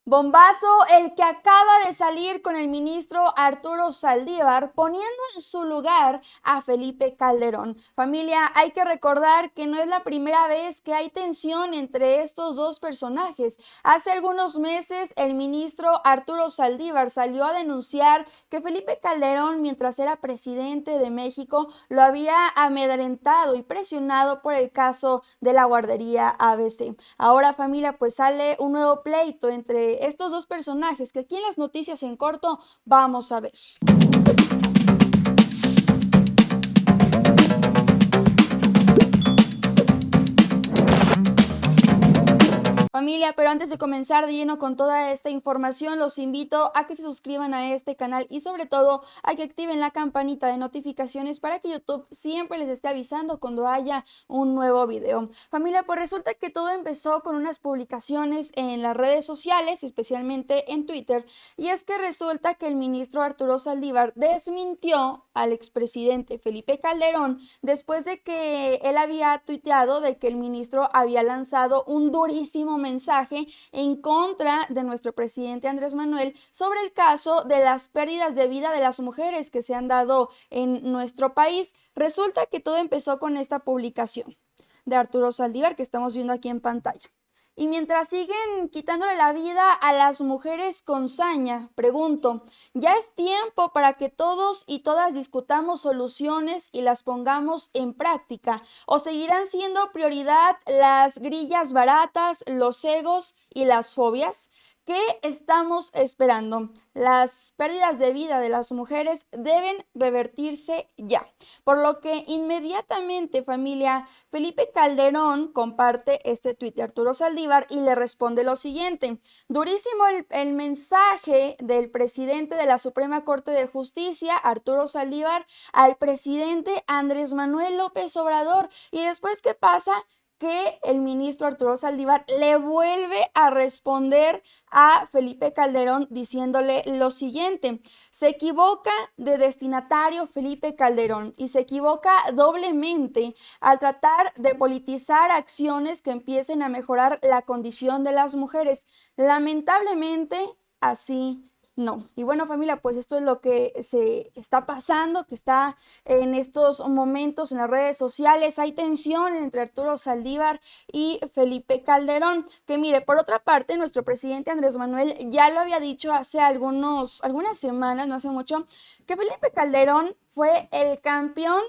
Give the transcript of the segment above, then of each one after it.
Bombazo el que acaba de salir con el ministro Arturo Saldívar, poniendo en su lugar a Felipe Calderón. Familia, hay que recordar que no es la primera vez que hay tensión entre estos dos personajes. Hace algunos meses el ministro Arturo Saldívar salió a denunciar que Felipe Calderón, mientras era presidente de México, lo había amedrentado y presionado por el caso de la guardería ABC. Ahora, familia, pues sale un nuevo pleito entre estos dos personajes que aquí en las noticias en corto vamos a ver. Familia, pero antes de comenzar de lleno con toda esta información, los invito a que se suscriban a este canal y sobre todo a que activen la campanita de notificaciones para que YouTube siempre les esté avisando cuando haya un nuevo video. Familia, pues resulta que todo empezó con unas publicaciones en las redes sociales, especialmente en Twitter, y es que resulta que el ministro Arturo Saldívar desmintió al expresidente Felipe Calderón después de que él había tuiteado de que el ministro había lanzado un durísimo mensaje en contra de nuestro presidente Andrés Manuel sobre el caso de las pérdidas de vida de las mujeres que se han dado en nuestro país. Resulta que todo empezó con esta publicación de Arturo Saldívar que estamos viendo aquí en pantalla. Y mientras siguen quitándole la vida a las mujeres con saña, pregunto, ¿ya es tiempo para que todos y todas discutamos soluciones y las pongamos en práctica? ¿O seguirán siendo prioridad las grillas baratas, los egos y las fobias? ¿Qué estamos esperando? Las pérdidas de vida de las mujeres deben revertirse ya. Por lo que inmediatamente, familia, Felipe Calderón comparte este tuit de Arturo Saldívar y le responde lo siguiente. Durísimo el mensaje del presidente de la Suprema Corte de Justicia, Arturo Saldívar, al presidente Andrés Manuel López Obrador. ¿Y después qué pasa? Que el ministro Arturo Saldívar le vuelve a responder a Felipe Calderón diciéndole lo siguiente: se equivoca de destinatario Felipe Calderón y se equivoca doblemente al tratar de politizar acciones que empiecen a mejorar la condición de las mujeres. Lamentablemente, así no. Y bueno, familia, pues esto es lo que se está pasando, que está en estos momentos en las redes sociales. Hay tensión entre Arturo Saldívar y Felipe Calderón, que mire, por otra parte, nuestro presidente Andrés Manuel ya lo había dicho hace algunas semanas, no hace mucho, que Felipe Calderón fue el campeón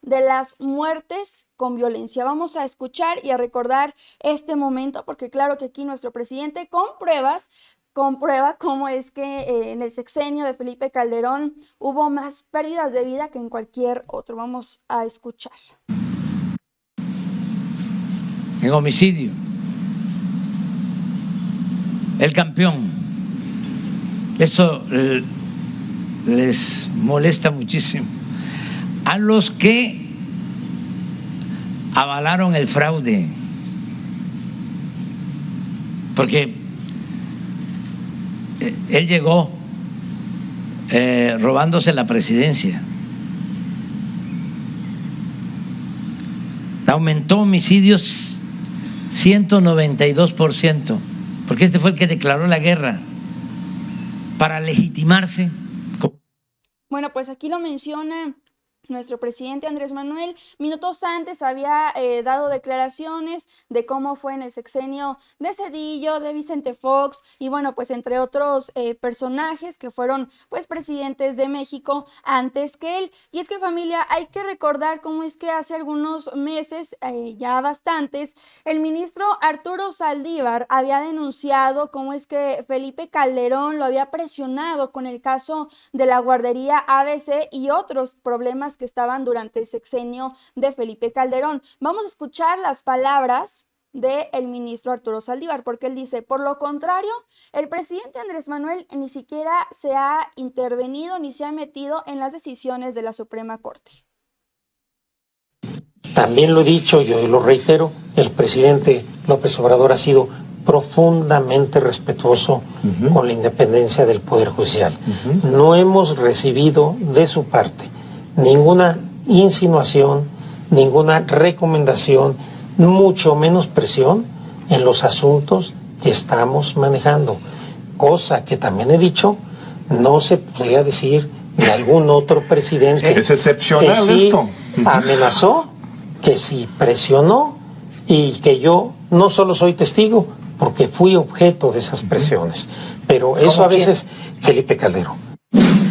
de las muertes con violencia. Vamos a escuchar y a recordar este momento, porque claro que aquí nuestro presidente con pruebas comprueba cómo es que en el sexenio de Felipe Calderón hubo más pérdidas de vida que en cualquier otro. Vamos a escuchar. En homicidio, el campeón. Eso les molesta muchísimo a los que avalaron el fraude, porque él llegó robándose la presidencia. Aumentó homicidios 192%, porque este fue el que declaró la guerra para legitimarse. Bueno, pues aquí lo menciona nuestro presidente Andrés Manuel. Minutos antes había dado declaraciones de cómo fue en el sexenio de Zedillo, de Vicente Fox y bueno, pues entre otros personajes que fueron pues presidentes de México antes que él. Y es que, familia, hay que recordar cómo es que hace algunos meses, ya bastantes, el ministro Arturo Saldívar había denunciado cómo es que Felipe Calderón lo había presionado con el caso de la guardería ABC y otros problemas que estaban durante el sexenio de Felipe Calderón. Vamos a escuchar las palabras del ministro Arturo Saldívar, porque él dice: por lo contrario, el presidente Andrés Manuel ni siquiera se ha intervenido ni se ha metido en las decisiones de la Suprema Corte. También lo he dicho y hoy lo reitero, el presidente López Obrador ha sido profundamente respetuoso con la independencia del Poder Judicial. No hemos recibido de su parte ninguna insinuación, ninguna recomendación, mucho menos presión en los asuntos que estamos manejando, cosa que también he dicho, no se podría decir de algún otro presidente. Es excepcional que sí esto. Amenazó, que sí presionó y que yo no solo soy testigo, porque fui objeto de esas presiones. Pero eso a veces, Felipe Calderón.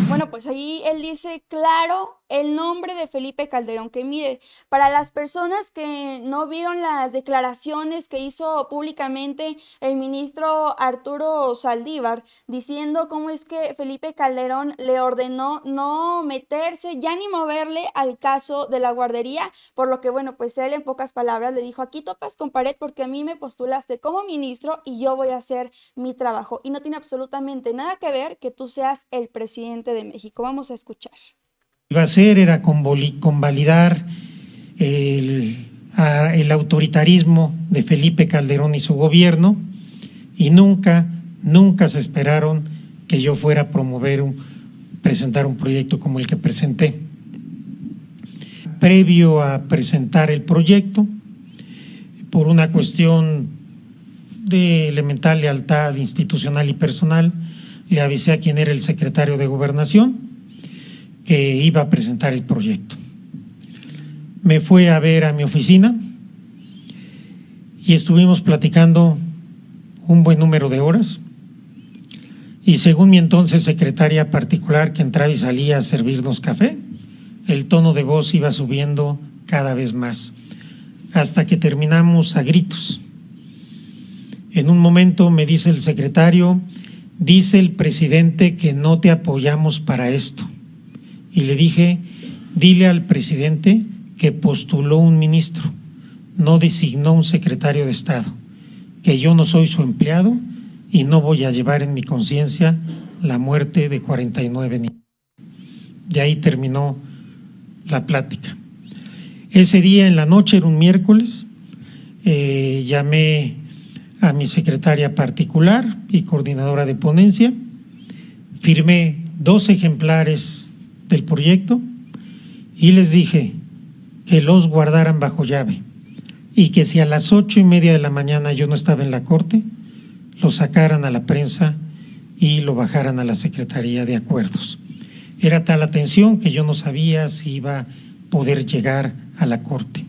Bueno, pues ahí él dice claro el nombre de Felipe Calderón, que mire, para las personas que no vieron las declaraciones que hizo públicamente el ministro Arturo Saldívar, diciendo cómo es que Felipe Calderón le ordenó no meterse ya ni moverle al caso de la guardería, por lo que bueno, pues él en pocas palabras le dijo, aquí topas con pared porque a mí me postulaste como ministro y yo voy a hacer mi trabajo, y no tiene absolutamente nada que ver que tú seas el presidente de México. Vamos a escuchar. Iba a hacer era convalidar el autoritarismo de Felipe Calderón y su gobierno, y nunca se esperaron que yo fuera a presentar un proyecto como el que presenté. Previo a presentar el proyecto, por una cuestión de elemental lealtad institucional y personal, le avisé a quien era el secretario de Gobernación que iba a presentar el proyecto. Me fue a ver a mi oficina y estuvimos platicando un buen número de horas, y según mi entonces secretaria particular, que entraba y salía a servirnos café, el tono de voz iba subiendo cada vez más, hasta que terminamos a gritos. En un momento me dice el secretario, dice el presidente que no te apoyamos para esto. Y le dije, dile al presidente que postuló un ministro, no designó un secretario de Estado, que yo no soy su empleado y no voy a llevar en mi conciencia la muerte de 49 niños. Y ahí terminó la plática. Ese día en la noche, era un miércoles, llamé a mi secretaria particular y coordinadora de ponencia, firmé 2 ejemplares del proyecto y les dije que los guardaran bajo llave y que si a las 8:30 de la mañana yo no estaba en la corte, lo sacaran a la prensa y lo bajaran a la Secretaría de Acuerdos. Era tal la tensión que yo no sabía si iba a poder llegar a la corte.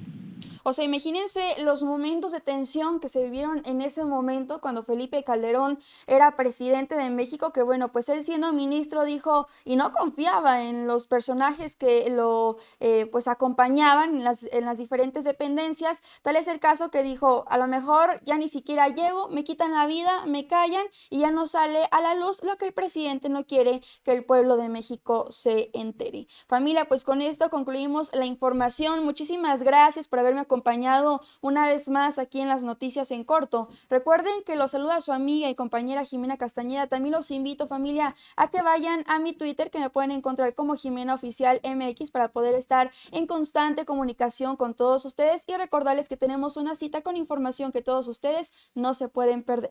O sea, imagínense los momentos de tensión que se vivieron en ese momento cuando Felipe Calderón era presidente de México, que bueno, pues él siendo ministro dijo, y no confiaba en los personajes que lo pues acompañaban en las diferentes dependencias. Tal es el caso que dijo, a lo mejor ya ni siquiera llego, me quitan la vida, me callan y ya no sale a la luz lo que el presidente no quiere que el pueblo de México se entere. Familia, pues con esto concluimos la información. Muchísimas gracias por haberme acompañado una vez más aquí en las noticias en corto. Recuerden que los saluda su amiga y compañera Jimena Castañeda. También los invito, familia, a que vayan a mi Twitter, que me pueden encontrar como Jimena Oficial MX, para poder estar en constante comunicación con todos ustedes y recordarles que tenemos una cita con información que todos ustedes no se pueden perder.